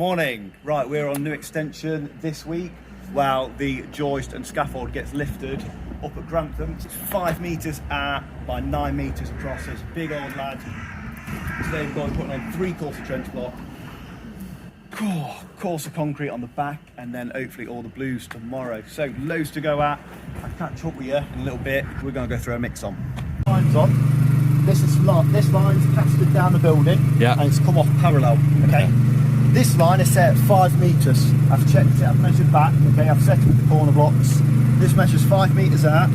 Morning. Right, we're on new extension this week while the joist and scaffold gets lifted up at Grantham. It's 5 metres out by 9 metres across. So it's a big old lad. Today we're going to put on 3 course of trench block, course of concrete on the back, and then hopefully all the blues tomorrow. So loads to go at. I'll catch up with you in a little bit. We're going to go through a mix on. Line's on. This line's casted down the building, and it's come off parallel. Okay. This line is set at 5 metres. I've checked it, I've measured back, okay, I've set it with the corner blocks. This measures 5 metres out,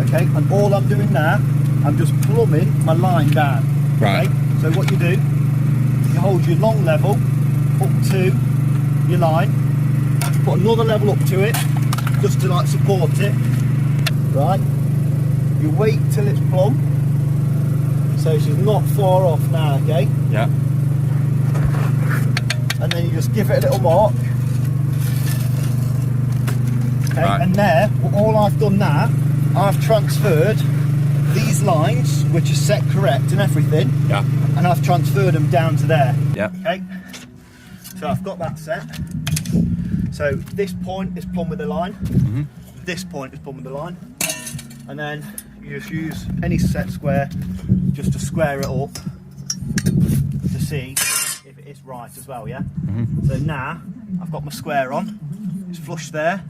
okay, and all I'm doing now, I'm just plumbing my line down. Right. Okay? So what you do, you hold your long level up to your line, put another level up to it, just to like support it, right? You wait till it's plumb, so she's not far off now, okay? Yeah. And then you just give it a little mark. Okay, right. And there, all I've done now, I've transferred these lines, which are set correct and everything, and I've transferred them down to there. Yeah. Okay. So I've got that set. So this point is plumb with the line. This point is plumb with the line. And then you just use any set square just to square it up to see if it is right as well, yeah? So now I've got my square on, it's flush there,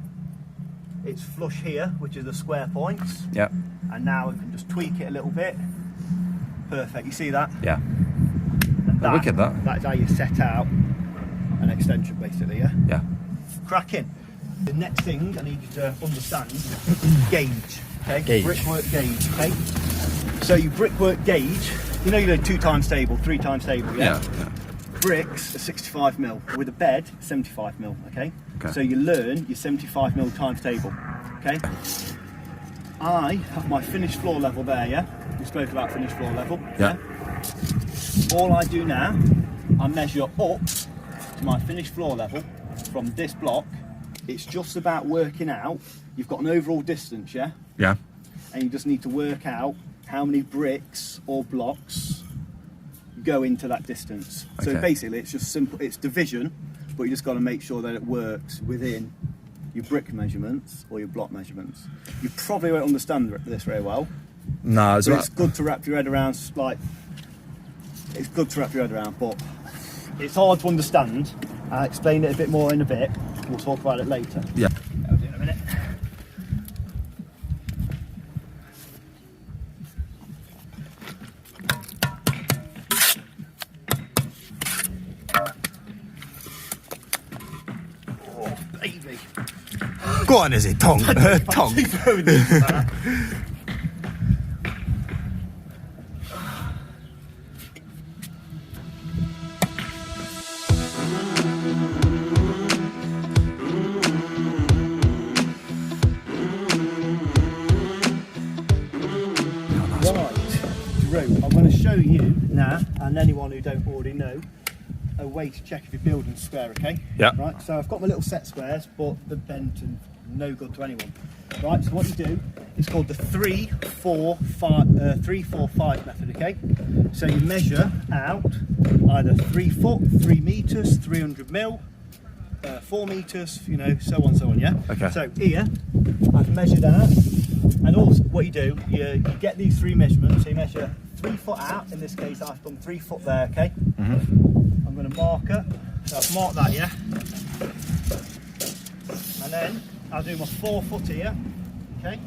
it's flush here, which is the square points. Yeah. And now we can just tweak it a little bit. Perfect, you see that? Yeah. That, Wicked, that. That's how you set out an extension basically, yeah? Yeah. Cracking. The next thing I need you to understand, gauge, okay? Gauge. Brickwork gauge, okay? So you brickwork gauge, you know you do 2 times table, 3 times table, yeah? Yeah. Bricks are 65mm, with a bed 75mm, okay? Okay. So you learn your 75mm times table, okay? I have my finished floor level there, yeah? We spoke about finished floor level, Yeah. All I do now, I measure up to my finished floor level from this block. It's just about working out, you've got an overall distance, yeah? Yeah. And you just need to work out how many bricks or blocks go into that distance. So Okay. basically it's just simple, it's division, but you just got to make sure that it works within your brick measurements or your block measurements. You probably won't understand this very well, No, but it's good to wrap your head around, but it's hard to understand. I'll explain it a bit more in a bit, we'll talk about it later. Yeah. I'll do it in a minute. Baby. Go on, Izzy. Tongue. Tongue. Right, Drew, I'm going to show you now, and anyone who don't already know, a way to check if your building's square, okay? Yeah. Right, so I've got my little set squares, but they're bent and no good to anyone. Right, so what you do, it's called the 3-4-5 method, okay? So you measure out either 3 foot, 3 metres, 300mm, 4 metres, you know, so on, yeah? Okay. So here, I've measured out, and also what you do, you get these 3 measurements, so you measure 3 foot out, in this case I've done 3 foot there, okay? I'm going to mark it, so I've marked that, yeah? And then I'll do my 4 foot here, okay?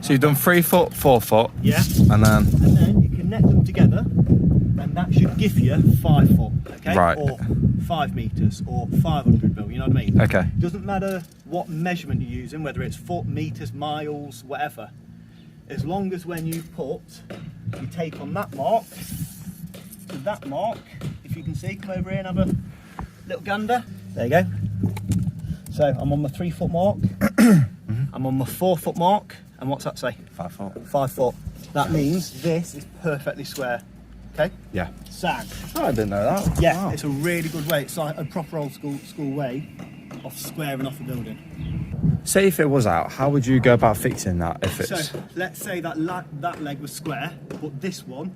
So you've done 3 foot, 4 foot. Yeah. And then you can net them together, and that should give you 5 foot, okay? Right. Or 5 metres, or 500mm, you know what I mean? Okay. It doesn't matter what measurement you're using, whether it's foot, metres, miles, whatever. As long as when you take on that mark to that mark, if you can see, come over here and have a little gander. There you go. So I'm on my 3 foot mark, I'm on my 4 foot mark, and what's that say? 5 foot. 5 foot. That means this is perfectly square, okay? Yeah. Sand. Oh, I didn't know that. Yeah, Wow. it's a really good way. It's like a proper old school way of squaring off a building. Say if it was out, how would you go about fixing that? If it's So let's say that leg was square, but this one,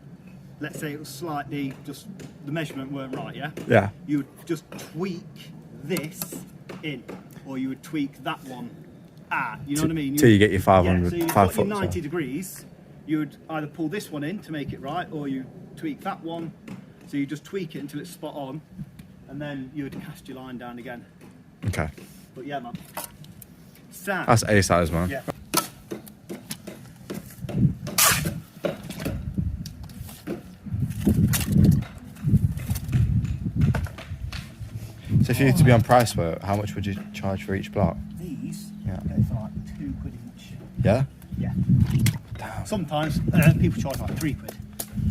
let's say it was slightly, just the measurement weren't right, yeah? yeah, You would just tweak this in, or you would tweak that one at, you know what I mean? Till you get your 500, yeah, so you've 5 got your foot. 90 degrees, you would either pull this one in to make it right, or you tweak that one. So you just tweak it until it's spot on, and then you would cast your line down again. Okay. But yeah, man. Sound. That's A size, man. Yeah. So if you need to be on price work, how much would you charge for each block? These Yeah. go for like £2 each. Yeah? Yeah. Damn. Sometimes people charge like £3.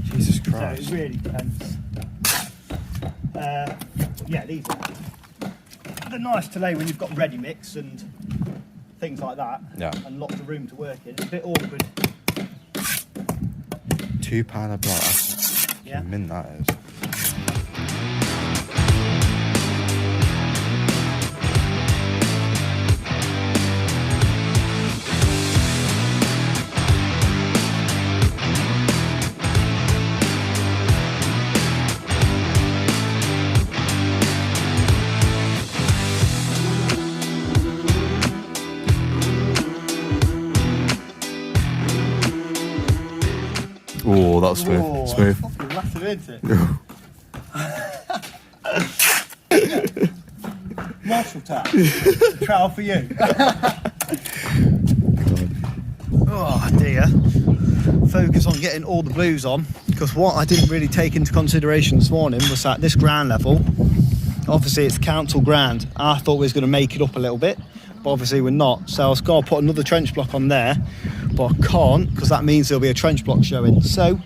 Jesus So Christ. it really depends. Yeah, these they're nice to lay when you've got ready mix and things like that. Yeah. And lots of room to work in. It's a bit awkward. £2 a block. That's Yeah. mint, that is. Oh, that's smooth. Whoa, Smooth. Fucking massive, isn't it? Marshall tap. Trowel for you. Oh dear. Focus on getting all the blues on, because what I didn't really take into consideration this morning was that this ground level, obviously it's council ground. I thought we was going to make it up a little bit, but obviously we're not. So I was going to put another trench block on there, but I can't, because that means there'll be a trench block showing. So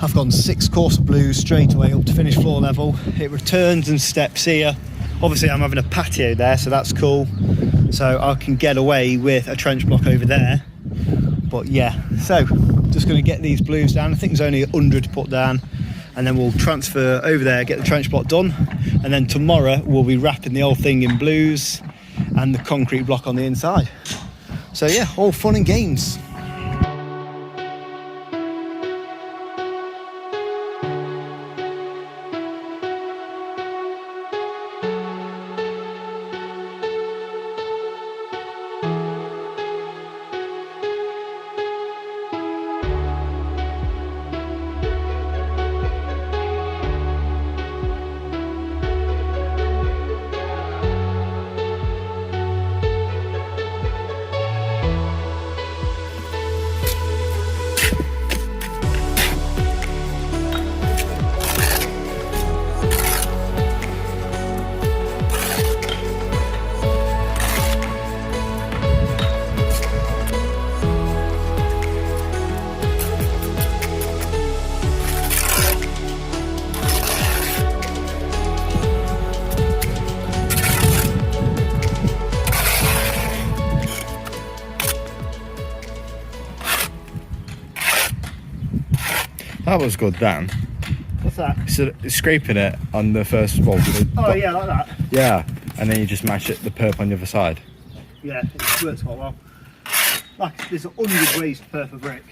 I've gone 6 course of blues straight away up to finished floor level. It returns and steps here. Obviously I'm having a patio there, so that's cool. So I can get away with a trench block over there. But yeah, so just going to get these blues down. I think there's only 100 to put down, and then we'll transfer over there, get the trench block done, and then tomorrow we'll be wrapping the whole thing in blues and the concrete block on the inside. So yeah, all fun and games. That was good, Dan. What's that? So scraping it on the first wall. Oh yeah, like that. Yeah, and then you just match it the perp on the other side. Yeah, it works quite well. Like, there's 100 ways to perf a brick.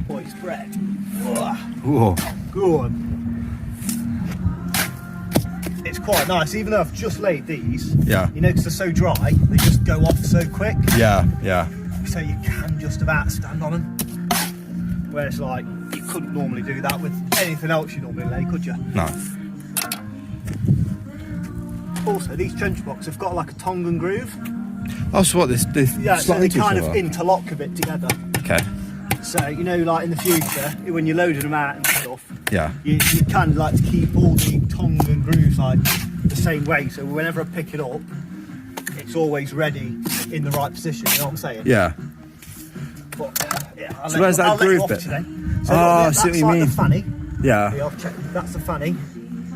Boys, bread. Whoa. Good. It's quite nice, even though I've just laid these. Yeah. You know, because they're so dry, they just go off so quick. Yeah, yeah. So you can just about stand on them. Whereas, like, you couldn't normally do that with anything else you normally lay, could you? No. Also, these trench blocks have got like a tongue and groove. Oh, so what, this Yeah, so slot they into each kind of other? interlock a bit together. Okay. So, you know, like in the future, when you're loading them out and stuff, Yeah. you kind of like to keep all the tongue and grooves like the same way. So whenever I pick it up, it's always ready in the right position. You know what I'm saying? Yeah. But, yeah, So where's that I'll let you groove off bit? today. Oh, So I that's see what you like mean. the fanny. Yeah. Yeah, I've checked. That's the fanny,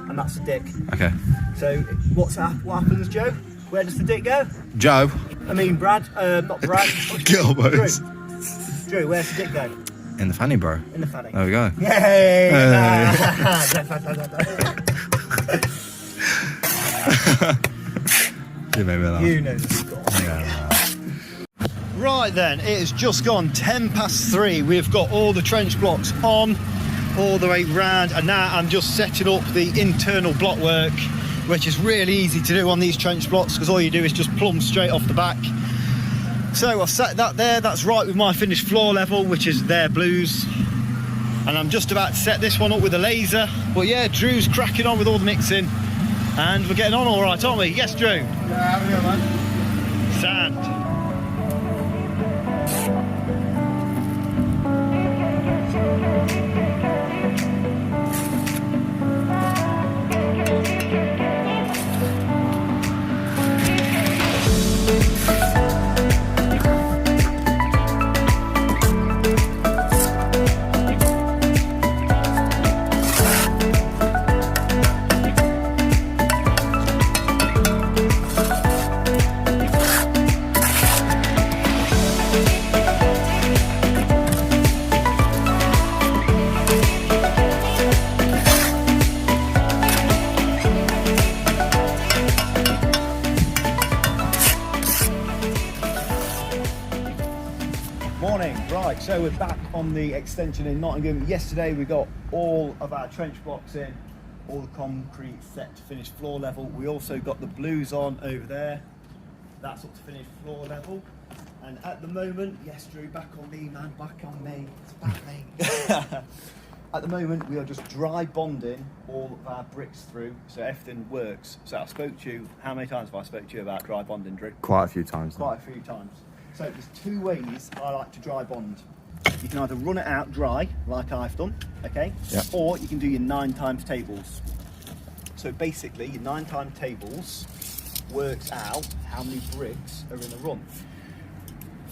and that's the dick. Okay. So what happens, Joe? Where does the dick go? Joe. I mean, Brad. Not Brad. Gilbert. Drew, where's the dick go? In the fanny, bro. In the fanny. There we go. Yay! You made me laugh. You know the score. Yeah. Right then, it has just gone 3:10. We've got all the trench blocks on, all the way round, and now I'm just setting up the internal block work, which is really easy to do on these trench blocks because all you do is just plumb straight off the back. So I've set that there, that's right with my finished floor level, which is their blues. And I'm just about to set this one up with a laser. But yeah, Drew's cracking on with all the mixing, and we're getting on all right, aren't we? Yes, Drew? Yeah, have a go, man. Sand. Right, so we're back on the extension in Nottingham. Yesterday we got all of our trench blocks in, all the concrete set to finished floor level. We also got the blues on over there. That's up to finished floor level. And at the moment, yes Drew, back on me man, back on me, it's back me. At the moment we are just dry bonding all of our bricks through so everything works. So I spoke to you, how many times have I spoke to you about dry bonding, Drew? Quite a few times. Quite a few times. So there's two ways I like to dry bond. You can either run it out dry, like I've done, okay? Yeah. Or you can do your 9 times tables. So basically, your 9 times tables works out how many bricks are in a run.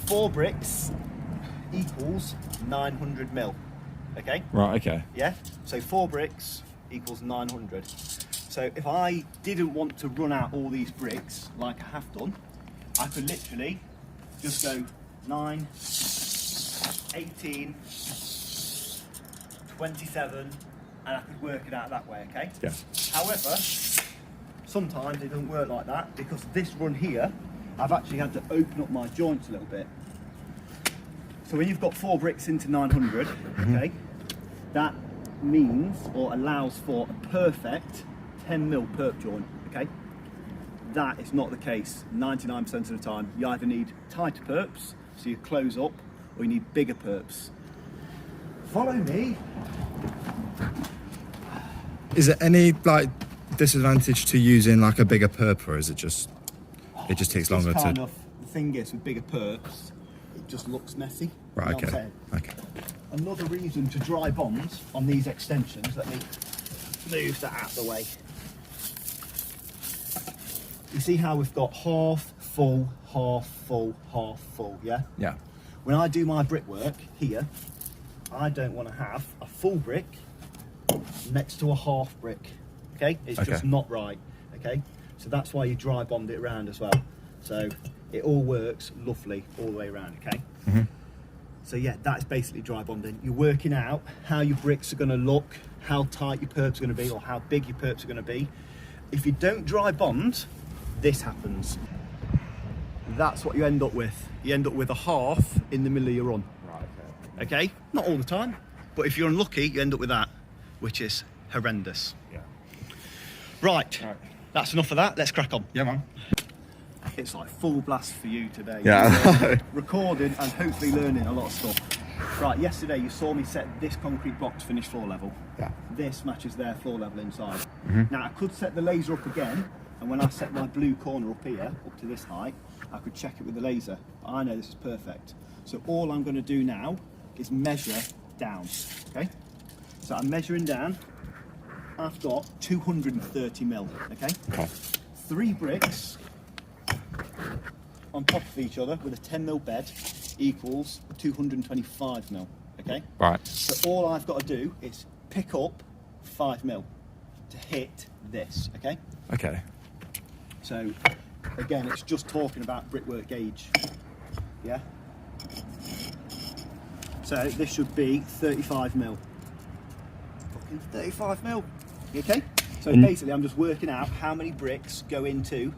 4 bricks equals 900 mil, okay? Right, okay. Yeah? So 4 bricks equals 900. So if I didn't want to run out all these bricks, like I have done, I could literally just go 9, 18, 27, and I could work it out that way, okay? Yeah. However, sometimes it doesn't work like that because this run here, I've actually had to open up my joints a little bit. So when you've got 4 bricks into 900, okay, that means or allows for a perfect 10 mil perp joint, okay? That is not the case 99% of the time. You either need tighter perps, so you close up, or you need bigger perps. Follow me. Is there any like disadvantage to using like a bigger perp, or is it just takes longer It's kind to? of, the thing is with bigger perps, it just looks messy. Right. You know what I'm Okay. saying? Okay. Another reason to dry bond on these extensions, let me move that out of the way. You see how we've got half full, half full, half full, yeah? Yeah. When I do my brickwork here, I don't want to have a full brick next to a half brick, okay? It's Okay. just not right, okay? So that's why you dry bond it around as well. So it all works lovely all the way around, okay? Mm-hmm. So yeah, that's basically dry bonding. You're working out how your bricks are going to look, how tight your perps are going to be, or how big your perps are going to be. If you don't dry bond, this happens. That's what you end up with. You end up with a half in the middle of your run. Right. Okay? Not all the time, but if you're unlucky, you end up with that, which is horrendous. Yeah. Right. Right. That's enough of that. Let's crack on. Yeah, man. It's like full blast for you today. Yeah. Recording and hopefully learning a lot of stuff. Right, yesterday you saw me set this concrete block to finish floor level. Yeah. This matches their floor level inside. Mm-hmm. Now I could set the laser up again, and when I set my blue corner up here, up to this height, I could check it with the laser. I know this is perfect. So all I'm going to do now is measure down, okay? So I'm measuring down. I've got 230 mil, okay? Okay. 3 bricks on top of each other with a 10 mil bed equals 225 mil, okay? Right. So all I've got to do is pick up 5 mil to hit this, okay? Okay. So again, it's just talking about brickwork gauge, yeah? So this should be 35 mil. Fucking 35 mil. You okay? So basically I'm just working out how many bricks go into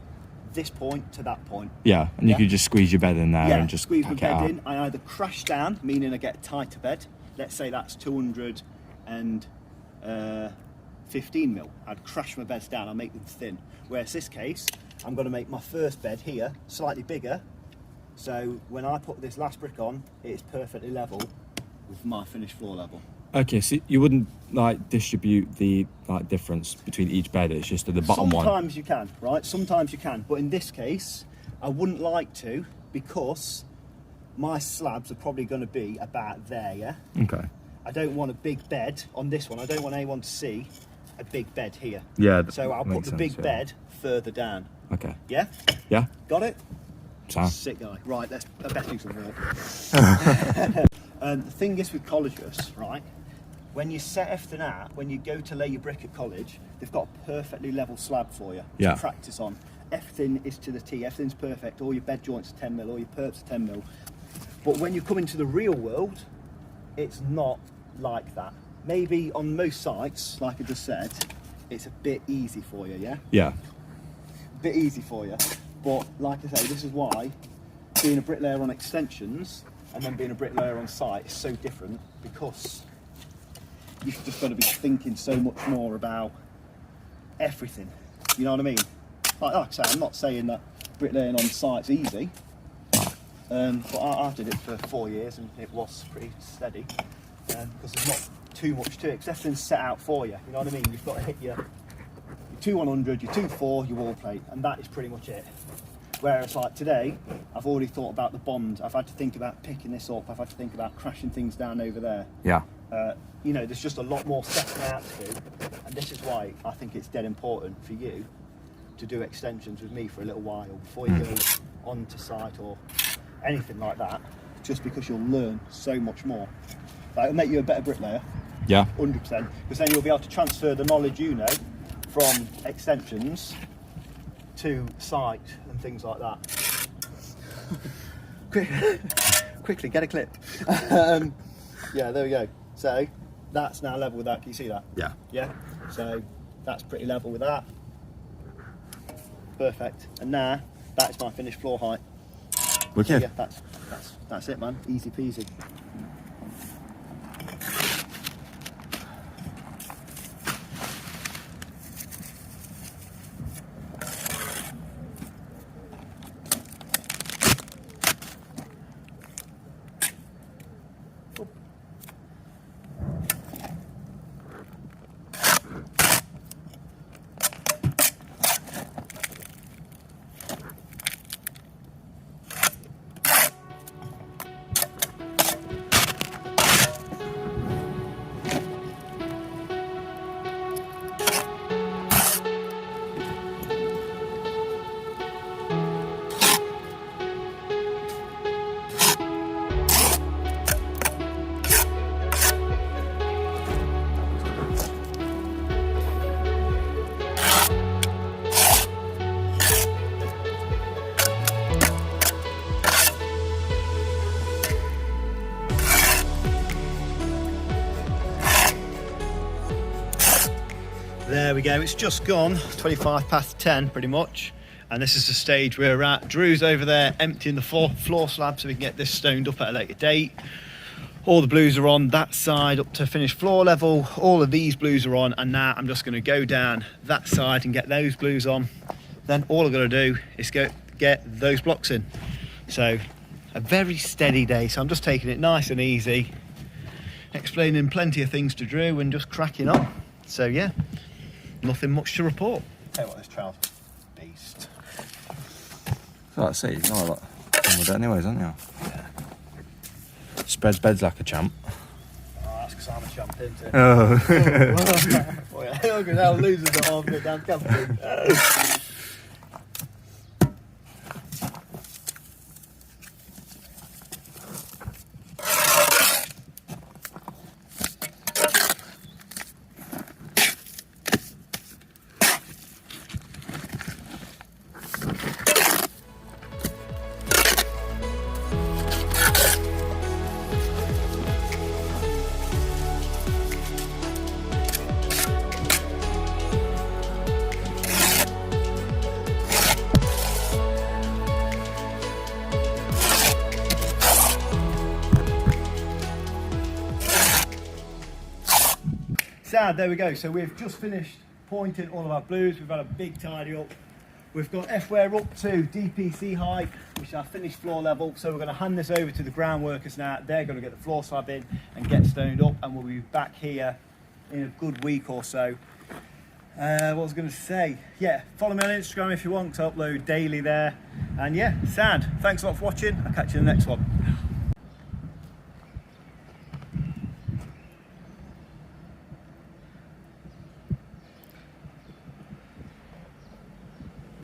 this point to that point. Yeah, and you could just squeeze your bed in there and just squeeze my pack it out. bed in. I either crash down, meaning I get a tighter bed. Let's say that's 215 mil. I'd crash my beds down, I'll make them thin. Whereas this case, I'm going to make my first bed here slightly bigger. So when I put this last brick on, it's perfectly level with my finished floor level. Okay, so you wouldn't like distribute the like difference between each bed, it's just at the bottom one? Sometimes you can, right? Sometimes you can, but in this case, I wouldn't like to, because my slabs are probably going to be about there, yeah? Okay. I don't want a big bed on this one. I don't want anyone to see a big bed here. Yeah. So I'll put the big bed further down. Okay. Yeah? Yeah. Got it? Sound. Sick guy. Right, I better do some work. The thing is with colleges, right? When you set everything out, when you go to lay your brick at college, they've got a perfectly level slab for you to practice on. Everything is to the T, everything's perfect. All your bed joints are 10 mil, all your perps are 10 mil. But when you come into the real world, it's not like that. Maybe on most sites, like I just said, it's a bit easy for you, yeah? Yeah. A bit easy for you. But like I say, this is why being a bricklayer on extensions and then being a bricklayer on site is so different, because you've just got to be thinking so much more about everything. You know what I mean? Like I say, I'm not saying that bricklaying on site's easy, but I did it for 4 years and it was pretty steady, because there's not too much to it, because everything's set out for you. You know what I mean? You've got to hit your 2-100, your 2-4, your wall plate, and that is pretty much it. Whereas like today, I've already thought about the bond. I've had to think about picking this up. I've had to think about crashing things down over there. Yeah. You know, there's just a lot more setting out to do, and this is why I think it's dead important for you to do extensions with me for a little while before you go onto site or anything like that, just because you'll learn so much more. Like, it'll make you a better bricklayer. Yeah. 100%, because then you'll be able to transfer the knowledge you know from extensions to site and things like that. Quickly, get a clip. Yeah, there we go. So that's now level with that. Can you see that? Yeah. Yeah. So that's pretty level with that. Perfect. And now that's my finished floor height. Wicked. So yeah, that's it, man. Easy peasy. There we go, it's just gone 25 past 10 pretty much, and this is the stage we're at. Drew's over there emptying the floor slab so we can get this stoned up at a later date. All the blues are on that side up to finished floor level, all of these blues are on, and now I'm just going to go down that side and get those blues on. Then all I've got to do is go get those blocks in. So a very steady day, so I'm just taking it nice and easy, explaining plenty of things to Drew and just cracking on. So yeah, nothing much to report. Tell you what, this trowel's beast. So that's it, you know a lot done with it anyways, haven't you? Yeah. Spreads beds like a champ. Oh, that's because I'm a champ, isn't it? Oh. Oh yeah, look at that, losers at half it down camping. sad, there we go. So we've just finished pointing all of our blues. We've had a big tidy up. We've got F-ware up to DPC height, which is our finished floor level. So we're going to hand this over to the ground workers now. They're going to get the floor slab in and get stoned up, and we'll be back here in a good week or so. What was I going to say? Yeah, follow me on Instagram if you want to upload daily there. And yeah, sad. Thanks a lot for watching. I'll catch you in the next one.